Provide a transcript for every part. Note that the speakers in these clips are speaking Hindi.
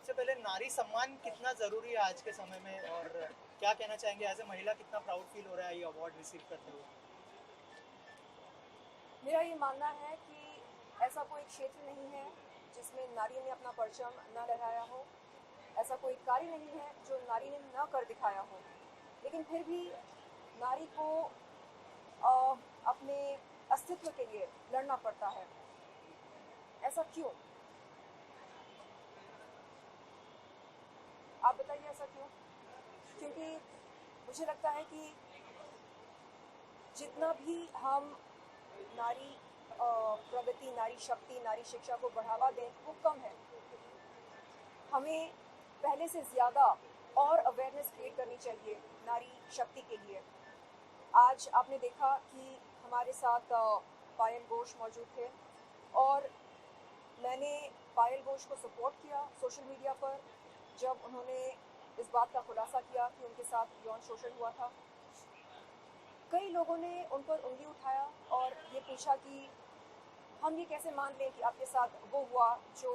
सबसे पहले नारी सम्मान कितना ज़रूरी है आज के समय में, और क्या कहना चाहेंगे एज ए महिला, कितना प्राउड फील हो रहा है ये अवार्ड रिसीव करते हुए? मेरा ये मानना है कि ऐसा कोई क्षेत्र नहीं है जिसमें नारी ने अपना परचम न लहराया हो, ऐसा कोई कार्य नहीं है जो नारी ने न कर दिखाया हो, लेकिन फिर भी नारी को अपने अस्तित्व के लिए लड़ना पड़ता है। ऐसा क्यों? आप बताइए ऐसा क्यों? क्योंकि मुझे लगता है कि जितना भी हम नारी प्रगति, नारी शक्ति, नारी शिक्षा को बढ़ावा दें वो कम है। हमें पहले से ज़्यादा और अवेयरनेस क्रिएट करनी चाहिए नारी शक्ति के लिए। आज आपने देखा कि हमारे साथ पायल घोष मौजूद थे और मैंने पायल घोष को सपोर्ट किया सोशल मीडिया पर जब उन्होंने इस बात का खुलासा किया कि उनके साथ यौन शोषण हुआ था। कई लोगों ने उन पर उंगली उठाया और ये पूछा कि हम ये कैसे मान लें कि आपके साथ वो हुआ जो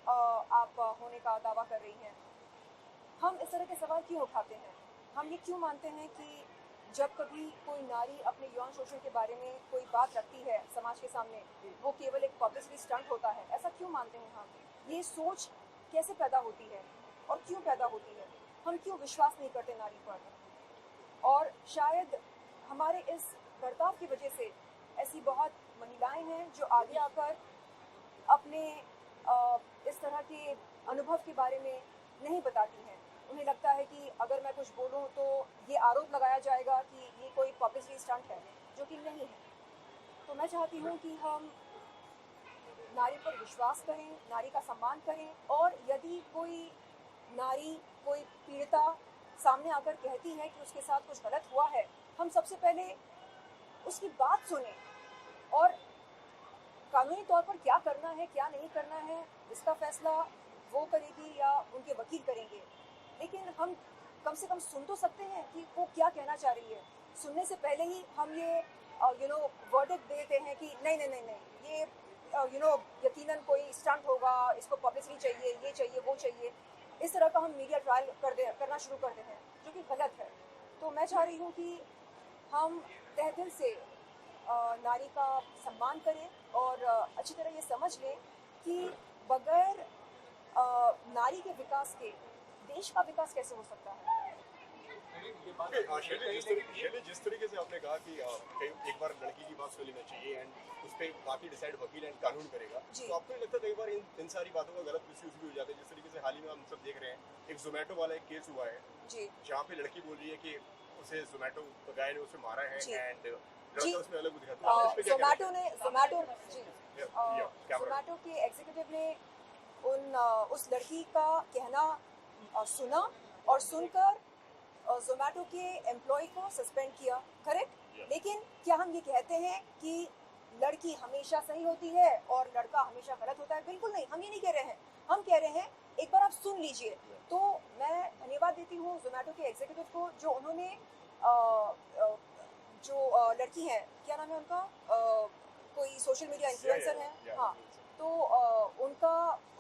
आप होने का दावा कर रही हैं। हम इस तरह के सवाल क्यों उठाते हैं? हम ये क्यों मानते हैं कि जब कभी कोई नारी अपने यौन शोषण के बारे में कोई बात रखती है समाज के सामने, वो केवल एक पब्लिसिटी स्टंट होता है? ऐसा क्यों मानते हैं हम? ये सोच कैसे पैदा होती है और क्यों पैदा होती है? हम क्यों विश्वास नहीं करते नारी पर? और शायद हमारे इस बर्ताव की वजह से ऐसी बहुत महिलाएं हैं जो आगे आकर अपने इस तरह के अनुभव के बारे में नहीं बताती हैं। उन्हें लगता है कि अगर मैं कुछ बोलूं तो ये आरोप लगाया जाएगा कि ये कोई पब्लिसिटी स्टंट है, जो कि नहीं है। तो मैं चाहती हूँ कि हम नारी पर विश्वास करें, नारी का सम्मान करें, और यदि कोई नारी, कोई पीड़िता सामने आकर कहती है कि उसके साथ कुछ गलत हुआ है, हम सबसे पहले उसकी बात सुने और कानूनी तौर पर क्या करना है, क्या नहीं करना है, इसका फैसला वो करेगी या उनके वकील करेंगे। लेकिन हम कम से कम सुन तो सकते हैं कि वो क्या कहना चाह रही है। सुनने से पहले ही हम ये वर्डिक्ट देते हैं कि नहीं नहीं नहीं नहीं, ये यकीनन कोई स्टंट होगा, इसको पब्लिसिटी चाहिए, ये चाहिए, वो चाहिए। इस तरह का हम मीडिया ट्रायल करना शुरू करते हैं, जो कि गलत है। तो मैं चाह रही हूँ कि हम तहे दिल से नारी का सम्मान करें और अच्छी तरह ये समझ लें कि बगैर नारी के विकास के देश का विकास कैसे हो सकता है। शैली, जिस तरीके से आपने कहा कि एक बार लड़की की बात सुन लेना चाहिए एंड उस पर बाकी डिसाइड वकील एंड कानून करेगा, तो आपको नहीं लगता कई बार इन सारी बातों का गलत मिसयूज भी हो जाता है? जिस तरीके से हाल ही में हम सब देख रहे हैं, एक जोमेटो वाला एक केस हुआ है जहाँ पे लड़की बोल रही है कि उसे जोमेटो गाय ने उसे मारा है एंड लड़का उसमें अलग दिखाता है। जोमेटो के एग्जीक्यूटिव ने उस लड़की का कहना सुना और सुनकर जोमेटो के एम्प्लॉय को सस्पेंड किया, करेक्ट? लेकिन क्या हम ये कहते हैं कि लड़की हमेशा सही होती है और लड़का हमेशा गलत होता है? बिल्कुल नहीं, हम ये नहीं कह रहे हैं। हम कह रहे हैं एक बार आप सुन लीजिए। तो मैं धन्यवाद देती हूँ जोमेटो के एग्जीक्यूटिव को, जो उन्होंने जो लड़की है, क्या नाम है उनका, कोई सोशल मीडिया इन्फ्लुएंसर है, हाँ, तो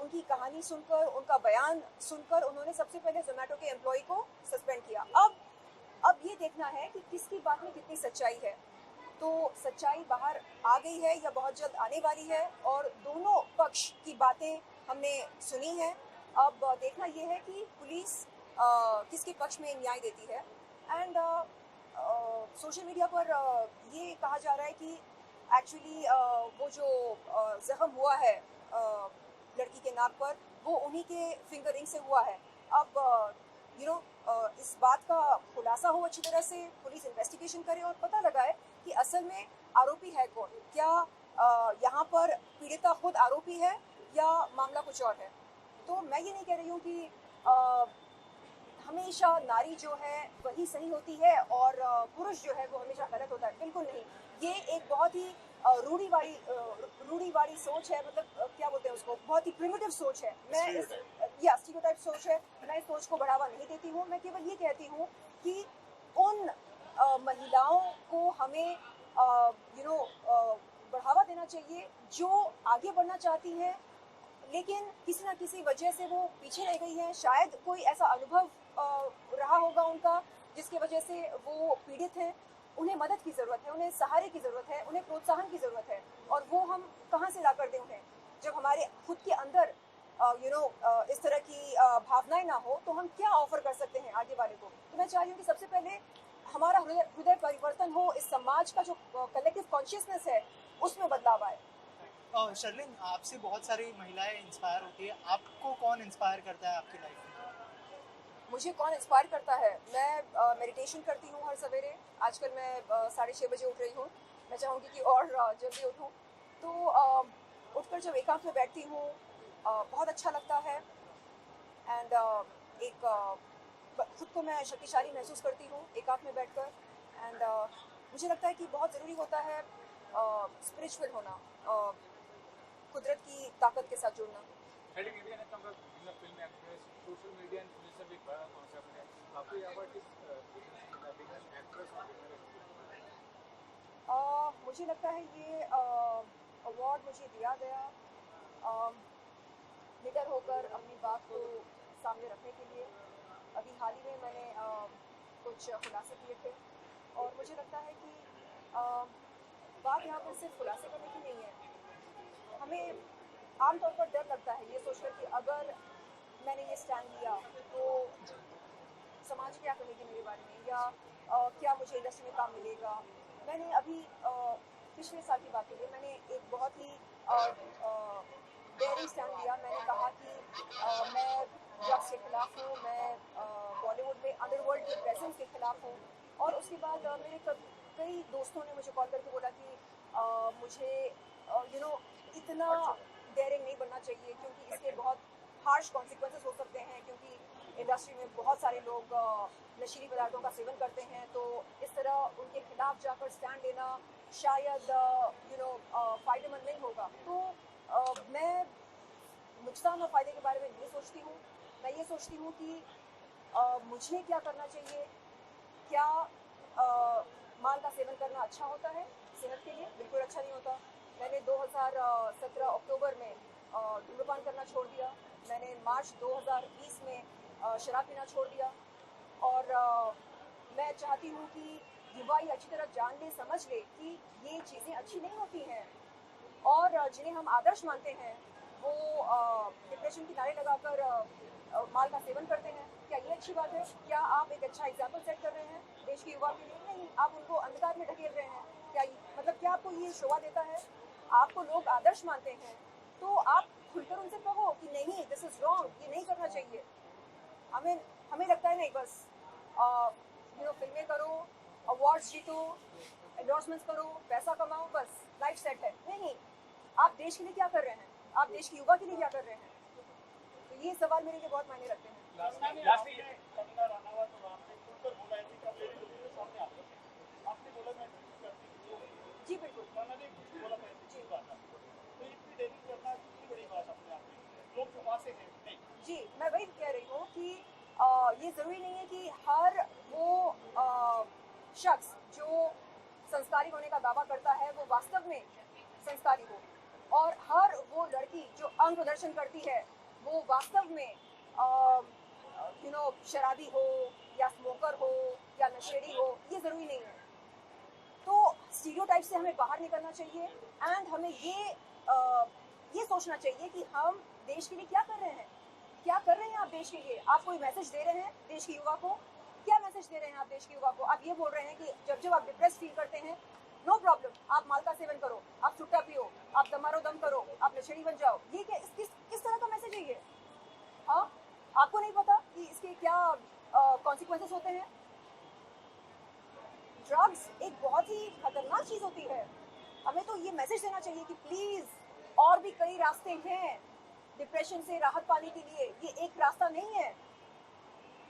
उनकी कहानी सुनकर, उनका बयान सुनकर उन्होंने सबसे पहले जोमेटो के एम्प्लॉय को सस्पेंड किया। अब ये देखना है कि किसकी बात में कितनी सच्चाई है। तो सच्चाई बाहर आ गई है या बहुत जल्द आने वाली है, और दोनों पक्ष की बातें हमने सुनी हैं। अब देखना ये है कि पुलिस किसके पक्ष में न्याय देती है। एंड सोशल मीडिया पर ये कहा जा रहा है कि एक्चुअली वो जो जख्म हुआ है लड़की के नाक पर, वो उन्हीं के फिंगरिंग से हुआ है। अब इस बात का खुलासा हो अच्छी तरह से, पुलिस इन्वेस्टिगेशन करे और पता लगाए कि असल में आरोपी है कौन। क्या यहाँ पर पीड़िता खुद आरोपी है या मामला कुछ और है? तो मैं ये नहीं कह रही हूँ कि हमेशा नारी जो है वही सही होती है और पुरुष जो है वो हमेशा गलत होता है। बिल्कुल नहीं, ये एक बहुत ही रूढ़िवादी सोच है। मतलब क्या बोलते हैं उसको, बहुत ही प्रिमिटिव सोच है। मैं स्टीरियोटाइप सोच है। मैं इस सोच को बढ़ावा नहीं देती हूँ। मैं केवल ये कहती हूँ कि उन महिलाओं को हमें बढ़ावा देना चाहिए जो आगे बढ़ना चाहती हैं, लेकिन किसी ना किसी वजह से वो पीछे रह गई हैं। शायद कोई ऐसा अनुभव रहा होगा उनका जिसकी वजह से वो पीड़ित हैं। उन्हें मदद की ज़रूरत है, उन्हें सहारे की ज़रूरत है, उन्हें प्रोत्साहन की ज़रूरत है, और वो हम कहाँ से ला कर दें उन्हें, जब हमारे खुद के अंदर इस तरह की भावनाएं ना हो, तो हम क्या ऑफर कर सकते हैं आगे वाले को। तो मैं चाह रही हूँ कि सबसे पहले हमारा हृदय परिवर्तन हो, इस समाज का जो कलेक्टिव कॉन्शियसनेस है उसमें बदलाव आए। शर्लिन, आपसे बहुत सारी महिलाएं इंस्पायर होती है, आपको कौन इंस्पायर करता है आपकी लाइफ में? मुझे कौन इंस्पायर करता है? मैं मेडिटेशन करती हूँ हर सवेरे। आजकल मैं 6:30 बजे उठ रही हूँ। मैं चाहूँगी कि और जल्दी उठूँ। तो उठकर जब एकांत में बैठती हूँ बहुत अच्छा लगता है। एंड एक खुद को मैं शक्तिशाली महसूस करती हूँ एकांत में बैठकर। एंड मुझे लगता है कि बहुत ज़रूरी होता है स्पिरिचुअल होना, कुदरत की ताकत के साथ जुड़ना। Film actress social media influencer भी एक बड़ा कॉन्सेप्ट है। आपको यहाँ पर किस एक्ट्रेस मुझे लगता है ये अवार्ड मुझे दिया गया निडर होकर अपनी बात को सामने रखने के लिए। अभी हाल ही में मैंने कुछ खुलासे किए थे, और मुझे लगता है कि बात यहाँ पर सिर्फ खुलासे करने की नहीं है। हमें आमतौर पर डर लगता है ये सोचकर कि अगर मैंने ये स्टैंड लिया तो समाज क्या कहेगी मेरे बारे में, या क्या मुझे इंडस्ट्री में काम मिलेगा। मैंने अभी पिछले साल की बात की, मैंने एक बहुत ही डेयरिंग स्टैंड लिया। मैंने कहा कि मैं ड्रग्स के खिलाफ हूँ, मैं बॉलीवुड में अंडरवर्ल्ड के प्रेजेंस के खिलाफ हूँ। और उसके बाद मेरे कई दोस्तों ने मुझे कॉल करके बोला कि मुझे इतना डेयरिंग नहीं बनना चाहिए, क्योंकि इसके बहुत हार्श कॉन्सिक्वेंसेस हो सकते हैं, क्योंकि इंडस्ट्री में बहुत सारे लोग नशीली पदार्थों का सेवन करते हैं। तो इस तरह उनके खिलाफ जाकर स्टैंड लेना शायद फ़ायदेमंद नहीं होगा। तो मैं नुकसान और फ़ायदे के बारे में नहीं सोचती हूँ। मैं ये सोचती हूँ कि मुझे क्या करना चाहिए। क्या माल का सेवन करना अच्छा होता है सेहत के लिए? बिल्कुल अच्छा नहीं होता। मैंने 2017 अक्टूबर में धूम्रपान करना छोड़ दिया। मैंने मार्च 2020 में शराब पीना छोड़ दिया। और मैं चाहती हूँ कि युवा ये अच्छी तरह जान ले, समझ ले कि ये चीज़ें अच्छी नहीं होती हैं, और जिन्हें हम आदर्श मानते हैं वो डिप्रेशन की नारे लगाकर माल का सेवन करते हैं। क्या ये अच्छी बात है? क्या आप एक अच्छा एग्जाम्पल सेट कर रहे हैं देश के युवा के लिए? नहीं, आप उनको अंधकार में ढकेल रहे हैं। क्या आपको ये शोभा देता है? आपको लोग आदर्श मानते हैं तो आप खुलकर उनसे कहो कि नहीं, दिस इज रॉन्ग, ये नहीं करना चाहिए। हमें लगता है नहीं, बस फिल्में करो, अवार्ड्स जीतो, एंडोर्समेंट्स करो, पैसा कमाओ, बस लाइफ सेट है। नहीं, आप देश के लिए क्या कर रहे हैं? आप देश के युवा के लिए क्या कर रहे हैं? तो ये सवाल मेरे लिए बहुत मायने रखते हैं। जी बिल्कुल। जी, मैं वही कह रही हूँ कि ये ज़रूरी नहीं है कि हर वो शख्स जो संस्कारी होने का दावा करता है वो वास्तव में संस्कारी हो, और हर वो लड़की जो अंग प्रदर्शन करती है वो वास्तव में शराबी हो या स्मोकर हो या नशेड़ी हो। ये ज़रूरी नहीं है। तो स्टीरियोटाइप से हमें बाहर निकलना चाहिए, एंड हमें ये सोचना चाहिए कि हम देश के लिए क्या कर रहे हैं। क्या कर रहे हैं आप देश के लिए? आप कोई मैसेज दे रहे हैं देश के युवा को? क्या मैसेज दे रहे हैं आप देश के युवा को? आप ये बोल रहे हैं कि जब आप डिप्रेस फील करते हैं, नो प्रॉब्लम, आप माल का सेवन करो, आप सुट्टा पियो, आप दमारो दम करो, आप नशेड़ी बन जाओ। ये क्या किस तरह का मैसेज है ये? हाँ, आपको नहीं पता कि इसके क्या कॉन्सिक्वेंसेस होते हैं? ड्रग्स एक बहुत ही खतरनाक चीज़ होती है। हमें तो ये मैसेज देना चाहिए कि प्लीज़, और भी कई रास्ते हैं डिप्रेशन से राहत पाने के लिए, ये एक रास्ता नहीं है।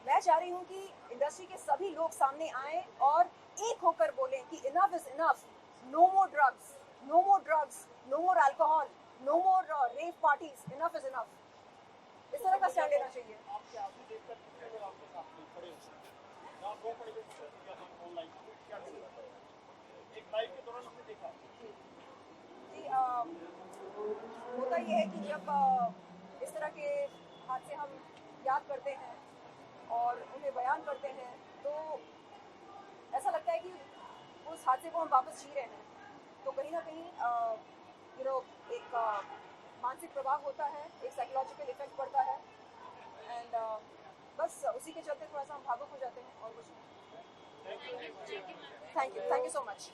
मैं चाह रही हूँ कि इंडस्ट्री के सभी लोग सामने आएं और एक होकर बोलें कि enough is enough, no more drugs, no more drugs, no more alcohol, no more rave parties, enough is enough. इस तरह का स्टैंड लेना चाहिए। जी, होता ये है कि जब इस तरह के हादसे हम याद करते हैं और उन्हें बयान करते हैं तो ऐसा लगता है कि उस हादसे को हम वापस जी रहे हैं। तो कहीं ना कहीं एक मानसिक प्रभाव होता है, एक साइकोलॉजिकल इफेक्ट पड़ता है एंड बस उसी के चलते थोड़ा सा हम भावुक हो जाते हैं और कुछ नहीं। Thank you so much.